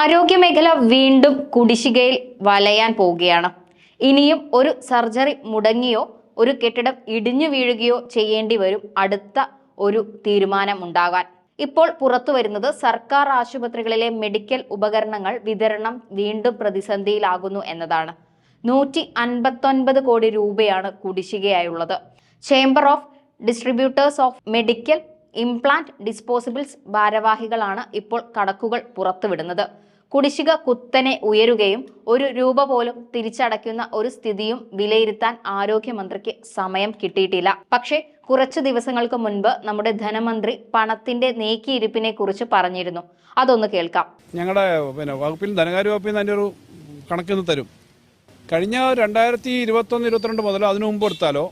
ആരോഗ്യമേഖല വീണ്ടും കുടിശ്ശികയിൽ വലയാൻ പോവുകയാണ്. ഇനിയും ഒരു സർജറി മുടങ്ങിയോ ഒരു കെട്ടിടം ഇടിഞ്ഞു വീഴുകയോ ചെയ്യേണ്ടി വരും അടുത്ത ഒരു തീരുമാനം ഉണ്ടാകാൻ. ഇപ്പോൾ പുറത്തു വരുന്നത് സർക്കാർ ആശുപത്രികളിലെ മെഡിക്കൽ ഉപകരണങ്ങൾ വിതരണം വീണ്ടും പ്രതിസന്ധിയിലാകുന്നു എന്നതാണ്. 159 കോടി രൂപയാണ് കുടിശ്ശികയായുള്ളത്. Chamber of distributors of medical implant disposables ഭാരവാഹികളാണ് ഇപ്പോൾ കണക്കുകൾ പുറത്തുവിടുന്നത്. കുടിശ്ശിക കുത്തനെ ഉയരുകയും ഒരു രൂപ പോലും തിരിച്ചടയ്ക്കുന്ന ഒരു സ്ഥിതിയും വിലയിരുത്താൻ ആരോഗ്യമന്ത്രിക്ക് സമയം കിട്ടിയിട്ടില്ല. പക്ഷേ കുറച്ചു ദിവസങ്ങൾക്ക് മുൻപ് നമ്മുടെ ധനമന്ത്രി പണത്തിന്റെ നീക്കിയിരിപ്പിനെ കുറിച്ച് പറഞ്ഞിരുന്നു. അതൊന്ന് കേൾക്കാം. ഞങ്ങളുടെ വകുപ്പിൽ ധനകാര്യ വകുപ്പിൽ നിന്ന് അതിൻ്റെ ഒരു കണക്കിന്ന് തരും. കഴിഞ്ഞ 2021-22 മുതലോ അതിനു മുമ്പ് എടുത്താലോ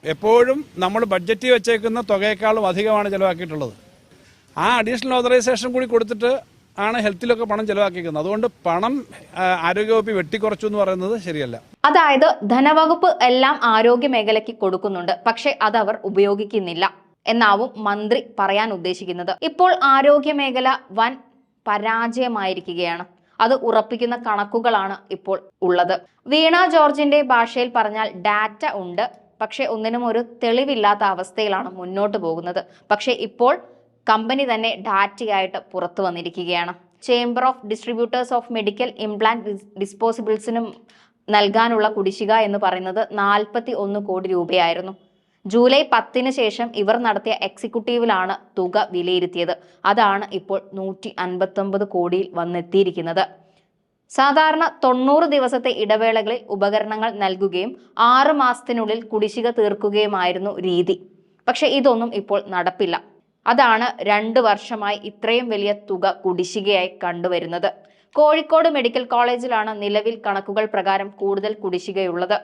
എപ്പോഴും നമ്മൾ ബഡ്ജറ്റിൽ വെച്ചേക്കുന്ന തുകയേക്കാളും അധികമാണ് ചിലവാക്കിയിട്ടുള്ളത്. ആ അഡീഷണൽ ഓതറൈസേഷൻ കൂടി കൊടുത്തിട്ട് ആണ് ഹെൽത്തിലൊക്കെ പണം ചിലവാക്കിയിരിക്കുന്നത്. അതുകൊണ്ട് പണം ആരോഗ്യവകുപ്പ് വെട്ടിക്കുറച്ചു എന്ന് പറയുന്നത് ശരിയല്ല. അതായത് ധനവകുപ്പ് എല്ലാം ആരോഗ്യ മേഖലയ്ക്ക് കൊടുക്കുന്നുണ്ട്, പക്ഷെ അതവർ ഉപയോഗിക്കുന്നില്ല എന്നാവും മന്ത്രി പറയാൻ ഉദ്ദേശിക്കുന്നത്. ഇപ്പോൾ ആരോഗ്യ മേഖല വൻ പരാജയമായിരിക്കുകയാണ്. അത് ഉറപ്പിക്കുന്ന കണക്കുകളാണ് ഇപ്പോൾ ഉള്ളത്. വീണ ജോർജിന്റെ ഭാഷയിൽ പറഞ്ഞാൽ ഡാറ്റ ഉണ്ട്, പക്ഷെ ഒന്നിനും ഒരു തെളിവില്ലാത്ത അവസ്ഥയിലാണ് മുന്നോട്ട് പോകുന്നത്. പക്ഷെ ഇപ്പോൾ കമ്പനി തന്നെ ഡാറ്റയായിട്ട് പുറത്തു വന്നിരിക്കുകയാണ്. Chamber of distributors of medical implant ഡിസ്പോസിബിൾസിനും നൽകാനുള്ള കുടിശ്ശിക എന്ന് പറയുന്നത് 41 കോടി രൂപയായിരുന്നു. ജൂലൈ 10 ശേഷം ഇവർ നടത്തിയ എക്സിക്യൂട്ടീവിലാണ് തുക വിലയിരുത്തിയത്. അതാണ് ഇപ്പോൾ 159 കോടിയിൽ വന്നെത്തിയിരിക്കുന്നത്. സാധാരണ 90 ദിവസത്തെ ഇടവേളകളിൽ ഉപകരണങ്ങൾ നൽകുകയും 6 മാസത്തിനുള്ളിൽ കുടിശ്ശിക തീർക്കുകയുമായിരുന്നു രീതി. പക്ഷെ ഇതൊന്നും ഇപ്പോൾ നടപ്പില്ല. അതാണ് 2 വർഷമായി ഇത്രയും വലിയ തുക കുടിശ്ശികയായി കണ്ടുവരുന്നത്. കോഴിക്കോട് മെഡിക്കൽ കോളേജിലാണ് നിലവിൽ കണക്കുകൾ പ്രകാരം കൂടുതൽ കുടിശ്ശികയുള്ളത്.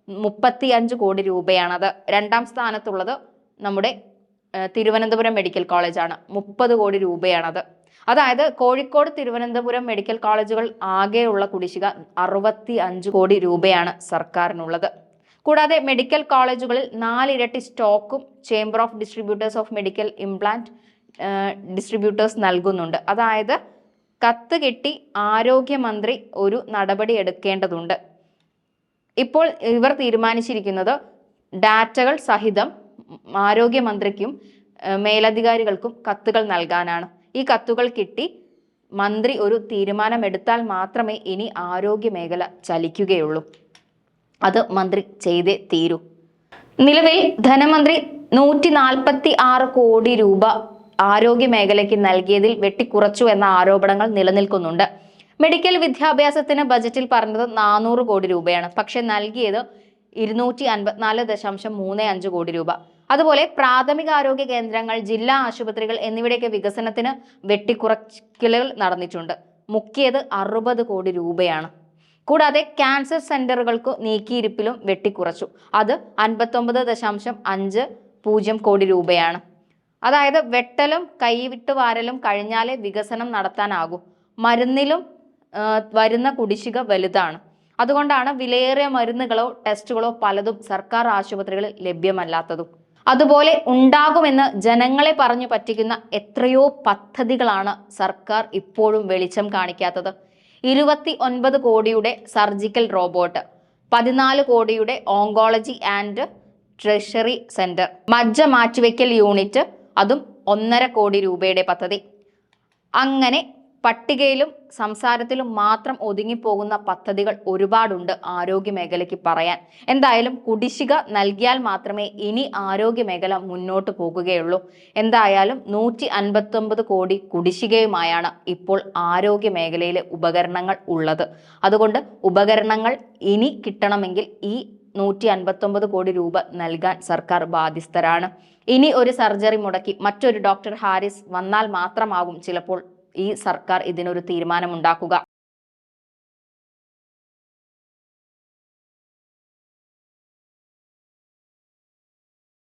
35 കോടി രൂപയാണത്. രണ്ടാം സ്ഥാനത്തുള്ളത് നമ്മുടെ തിരുവനന്തപുരം മെഡിക്കൽ കോളേജാണ്. 30 കോടി രൂപയാണത്. അതായത് കോഴിക്കോട്, തിരുവനന്തപുരം മെഡിക്കൽ കോളേജുകൾ ആകെയുള്ള കുടിശ്ശിക 65 കോടി രൂപയാണ് സർക്കാരിനുള്ളത്. കൂടാതെ മെഡിക്കൽ കോളേജുകളിൽ 4 ഇരട്ടി സ്റ്റോക്കും chamber of distributors of medical implant distributors നൽകുന്നുണ്ട്. അതായത് കത്ത് കിട്ടി ആരോഗ്യമന്ത്രി ഒരു നടപടി എടുക്കേണ്ടതുണ്ട്. ഇപ്പോൾ ഇവർ തീരുമാനിച്ചിരിക്കുന്നത് ഡാറ്റകൾ സഹിതം ആരോഗ്യമന്ത്രിക്കും മേലധികാരികൾക്കും കത്തുകൾ നൽകാനാണ്. ഈ കത്തുകൾ കിട്ടി മന്ത്രി ഒരു തീരുമാനമെടുത്താൽ മാത്രമേ ഇനി ആരോഗ്യ മേഖല ചലിക്കുകയുള്ളൂ. അത് മന്ത്രി ചെയ്തേ തീരൂ. നിലവിൽ ധനമന്ത്രി 146 കോടി രൂപ ആരോഗ്യ മേഖലയ്ക്ക് നൽകിയതിൽ വെട്ടിക്കുറച്ചു എന്ന ആരോപണങ്ങൾ നിലനിൽക്കുന്നുണ്ട്. മെഡിക്കൽ വിദ്യാഭ്യാസത്തിന് ബജറ്റിൽ പറഞ്ഞത് 400 കോടി രൂപയാണ്. പക്ഷെ നൽകിയത് 254.35 കോടി രൂപ. അതുപോലെ പ്രാഥമികാരോഗ്യ കേന്ദ്രങ്ങൾ, ജില്ലാ ആശുപത്രികൾ എന്നിവയുടെയൊക്കെ വികസനത്തിന് വെട്ടിക്കുറയ്ക്കലുകൾ നടന്നിട്ടുണ്ട്. മുക്കിയത് 60 കോടി രൂപയാണ്. കൂടാതെ ക്യാൻസർ സെന്ററുകൾക്ക് നീക്കിയിരിപ്പിലും വെട്ടിക്കുറച്ചു. അത് 59.50 കോടി രൂപയാണ്. അതായത് വെട്ടലും കൈവിട്ടുവാരലും കഴിഞ്ഞാലേ വികസനം നടത്താനാകൂ. മരുന്നിലും വരുന്ന കുടിശ്ശിക വലുതാണ്. അതുകൊണ്ടാണ് വിലയേറിയ മരുന്നുകളോ ടെസ്റ്റുകളോ പലതും സർക്കാർ ആശുപത്രികളിൽ ലഭ്യമല്ലാത്തതും. അതുപോലെ ഉണ്ടാകുമെന്ന് ജനങ്ങളെ പറഞ്ഞു പറ്റിക്കുന്ന എത്രയോ പദ്ധതികളാണ് സർക്കാർ ഇപ്പോഴും വെളിച്ചം കാണിക്കാത്തത്. 29 കോടിയുടെ സർജിക്കൽ റോബോട്ട്, 14 കോടിയുടെ ഓങ്കോളജി ആൻഡ് ട്രഷറി സെന്റർ, മജ്ജ മാറ്റിവെക്കൽ യൂണിറ്റ്, അതും 1.5 കോടി രൂപയുടെ പദ്ധതി. അങ്ങനെ പട്ടികയിലും സംസാരത്തിലും മാത്രം ഒതുങ്ങിപ്പോകുന്ന പദ്ധതികൾ ഒരുപാടുണ്ട് ആരോഗ്യ മേഖലയ്ക്ക് പറയാൻ. എന്തായാലും കുടിശ്ശിക നൽകിയാൽ മാത്രമേ ഇനി ആരോഗ്യ മേഖല മുന്നോട്ട് പോകുകയുള്ളൂ. എന്തായാലും 159 കോടി കുടിശ്ശികയുമായാണ് ഇപ്പോൾ ആരോഗ്യ മേഖലയിലെ ഉപകരണങ്ങൾ ഉള്ളത്. അതുകൊണ്ട് ഉപകരണങ്ങൾ ഇനി കിട്ടണമെങ്കിൽ ഈ 159 കോടി രൂപ നൽകാൻ സർക്കാർ ബാധ്യസ്ഥരാണ്. ഇനി ഒരു സർജറി മുടക്കി മറ്റൊരു ഡോക്ടർ ഹാരിസ് വന്നാൽ മാത്രമാകും ചിലപ്പോൾ ഈ സർക്കാർ ഇതിനൊരു തീരുമാനമുണ്ടാക്കുക.